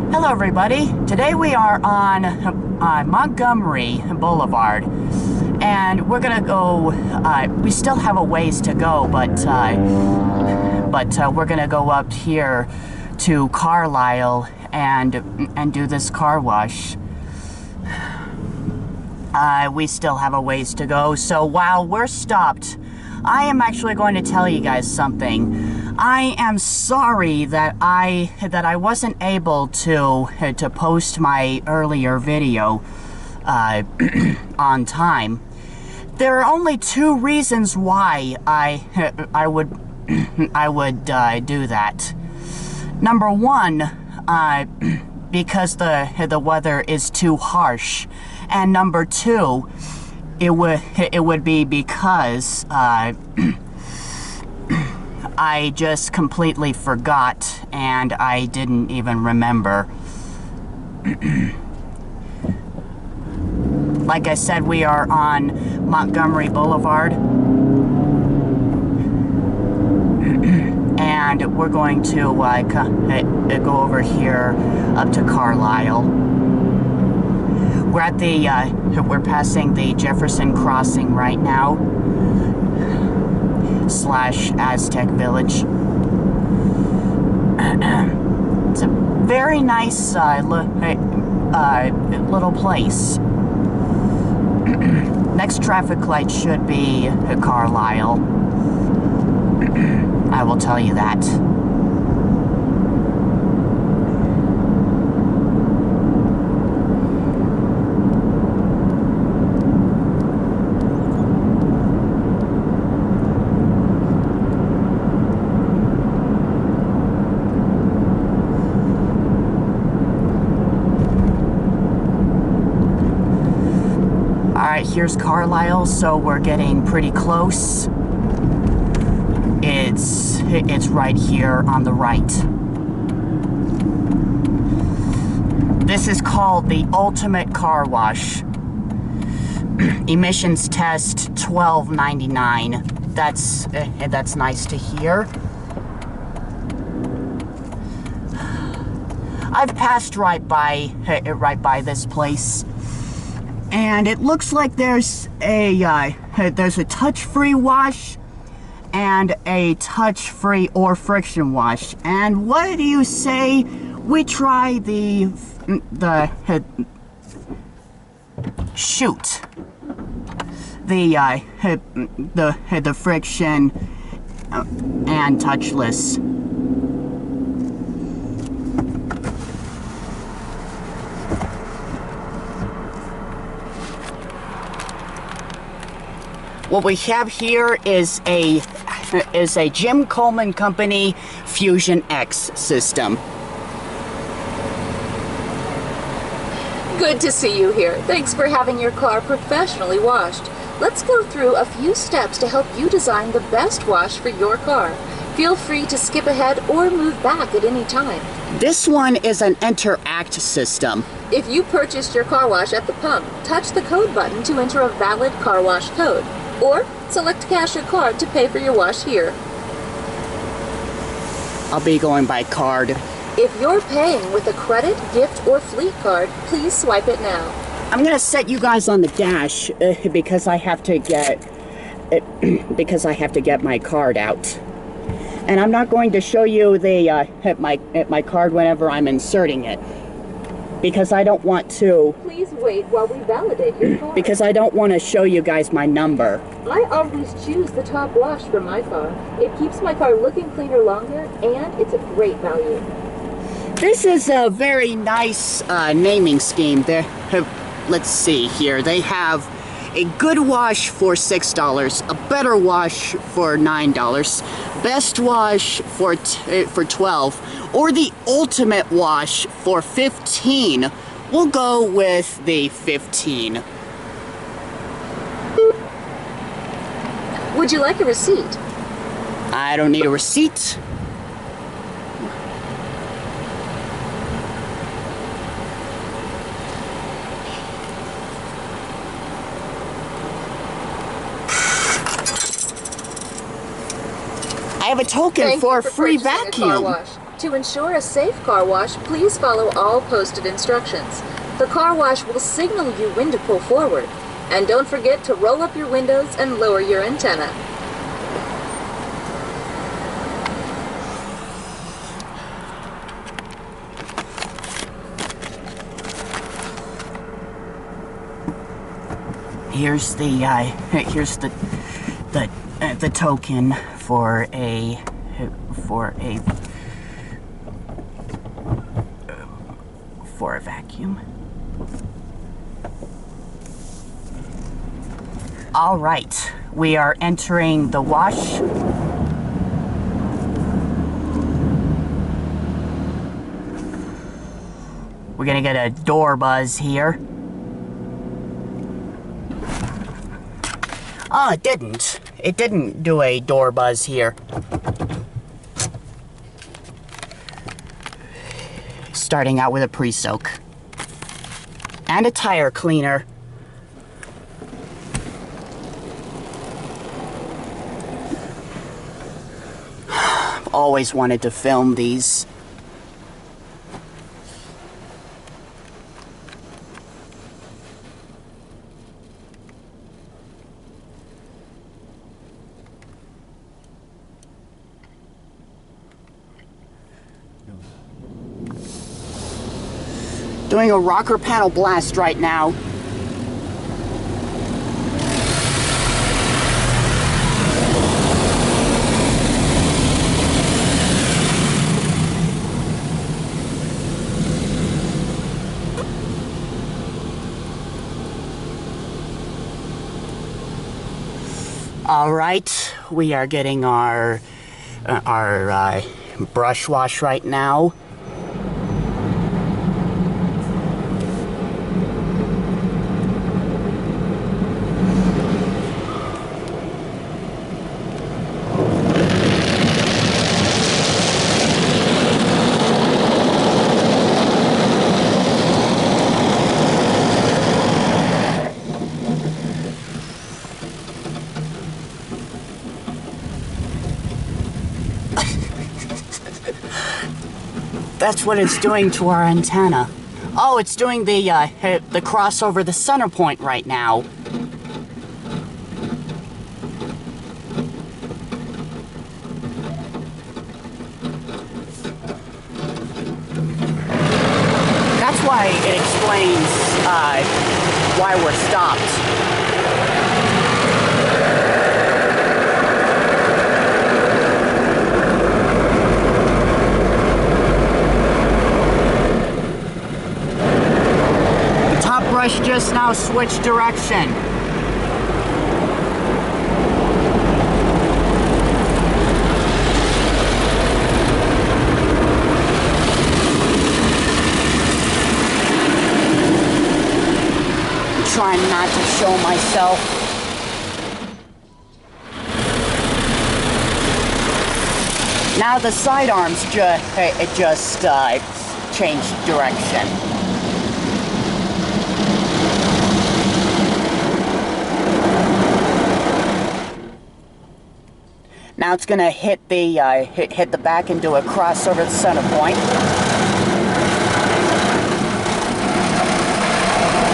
Hello everybody, today we are on Montgomery Boulevard and we're gonna go, we still have a ways to go, but we're gonna go up here to Carlisle and do this car wash. We still have a ways to go, so while we're stopped, I am actually going to tell you guys something. I am sorry that I wasn't able to post my earlier video on time. There are only two reasons why I would do that. Number one, because the weather is too harsh, and number two, it would be because I just completely forgot and I didn't even remember. Like I said, we are on Montgomery Boulevard and we're going to go over here up to Carlisle. We're at the we're passing the Jefferson Crossing right now / Aztec Village. It's a very nice little place. Next traffic light should be Carlisle. I will tell you that. Alright, here's Carlisle, so we're getting pretty close. It's right here on the right. This is called the Ultimate Car Wash. Emissions test $12.99. That's nice to hear. I've passed right by this place. And it looks like there's a touch-free wash and a touch-free or friction wash. And what do you say we try the friction and touchless. What we have here is a Jim Coleman Company Fusion X system. Good to see you here. Thanks for having your car professionally washed. Let's go through a few steps to help you design the best wash for your car. Feel free to skip ahead or move back at any time. This one is an Interact system. If you purchased your car wash at the pump, touch the code button to enter a valid car wash code. Or select cash or card to pay for your wash here. I'll be going by card. If you're paying with a credit, gift, or fleet card, please swipe it now. I'm gonna set you guys on the dash because I have to get my card out. And I'm not going to show you the my card whenever I'm inserting it. Because I don't want to. Please wait while we validate your car. Because I don't want to show you guys my number. I always choose the top wash for my car. It keeps my car looking cleaner longer, and it's a great value. This is a very nice naming scheme. Let's see here. They have a good wash for $6, a better wash for $9, best wash for $12, or the ultimate wash for $15. We'll go with the $15. Would you like a receipt? I don't need a receipt. I have a token for a free vacuum. To ensure a safe car wash, please follow all posted instructions. The car wash will signal you when to pull forward. And don't forget to roll up your windows and lower your antenna. Here's the token for a vacuum. All right, we are entering the wash. We're gonna get a door buzz here. Oh, it didn't. It didn't do a door buzz here. Starting out with a pre-soak. And a tire cleaner. I've always wanted to film these. Doing a rocker panel blast right now. All right, we are getting our brush wash right now. That's what it's doing to our antenna. Oh, it's doing the cross over the center point right now. That's why it explains why we're stopped. Brush just now switched direction. I'm trying not to show myself. Now the sidearms just changed direction. Now it's gonna hit the back and do a cross over the center point.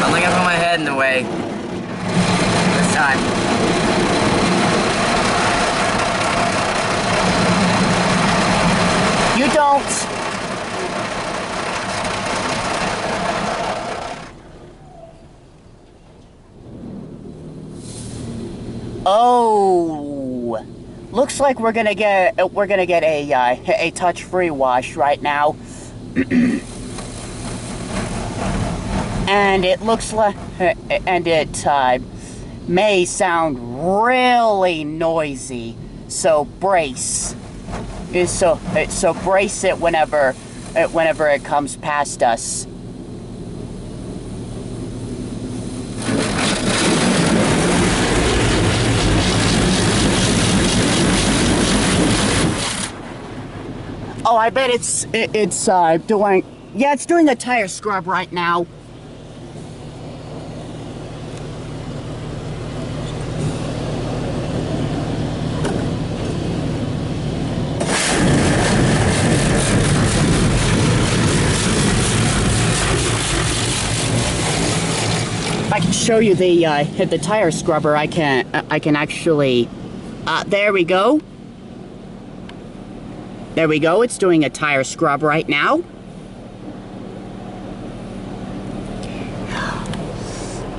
I'm not gonna put my head in the way this time. You don't. Oh. Looks like we're gonna get a touch-free wash right now, and it looks like it may sound really noisy. So brace. So brace it whenever it comes past us. Oh, I bet it's doing, yeah, it's doing a tire scrub right now. I can show you the tire scrubber. I can actually. There we go. There we go. It's doing a tire scrub right now.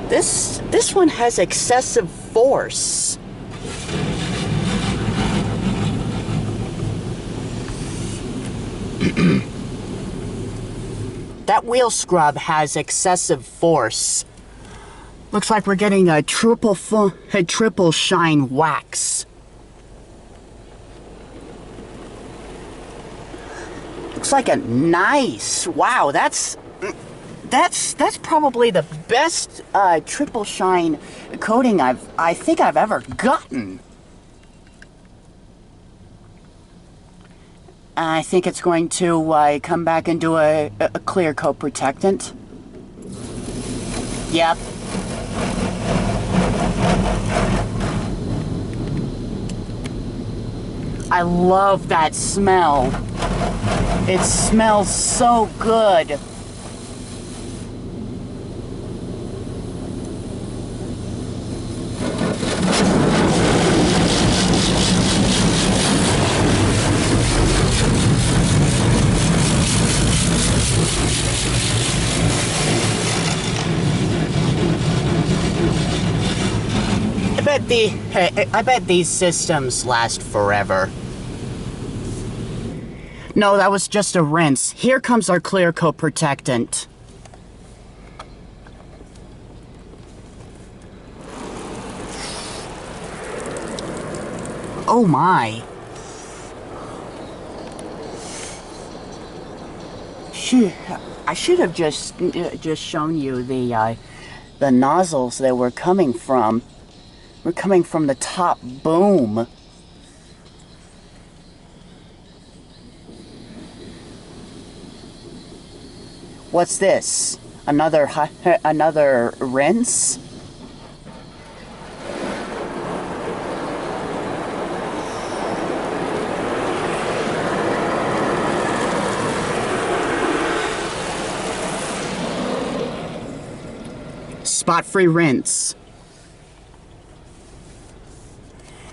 This one has excessive force. That wheel scrub has excessive force. Looks like we're getting a triple shine wax. Looks like a nice, wow, that's probably the best triple shine coating I think I've ever gotten. I think it's going to come back and do a clear coat protectant. Yep. I love that smell. It smells so good. I bet these systems last forever. No, that was just a rinse. Here comes our clear coat protectant. Oh my. I should have just shown you the nozzles that were coming from. We're coming from the top boom. What's this? Another rinse? Spot-free rinse.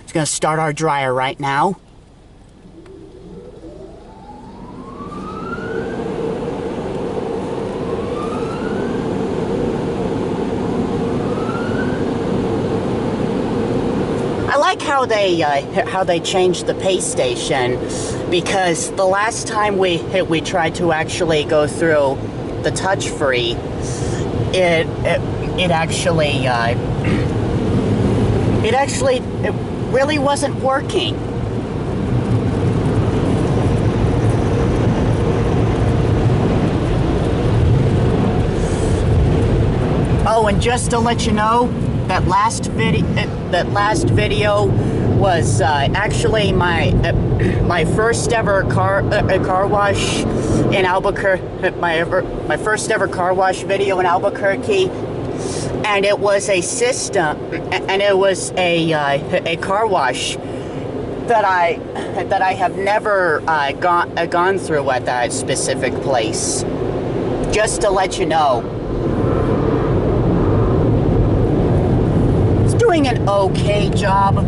It's gonna start our dryer right now. I like how they changed the pay station, because the last time we tried to actually go through the touch-free, it really wasn't working. Oh, and just to let you know, that last video was actually my first ever car wash in Albuquerque. My first ever car wash video in Albuquerque, and it was a system, and it was a car wash that I have never gone through at that specific place. Just to let you know. Doing an okay job.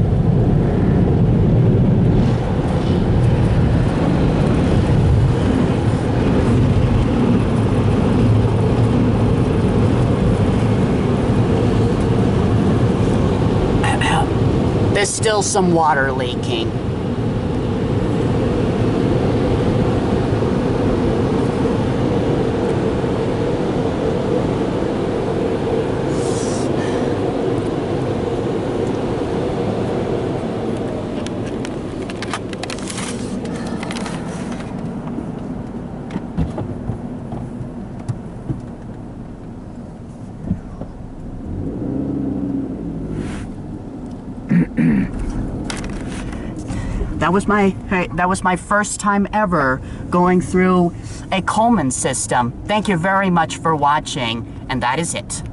There's still some water leaking. That was my first time ever going through a Coleman system. Thank you very much for watching, and that is it.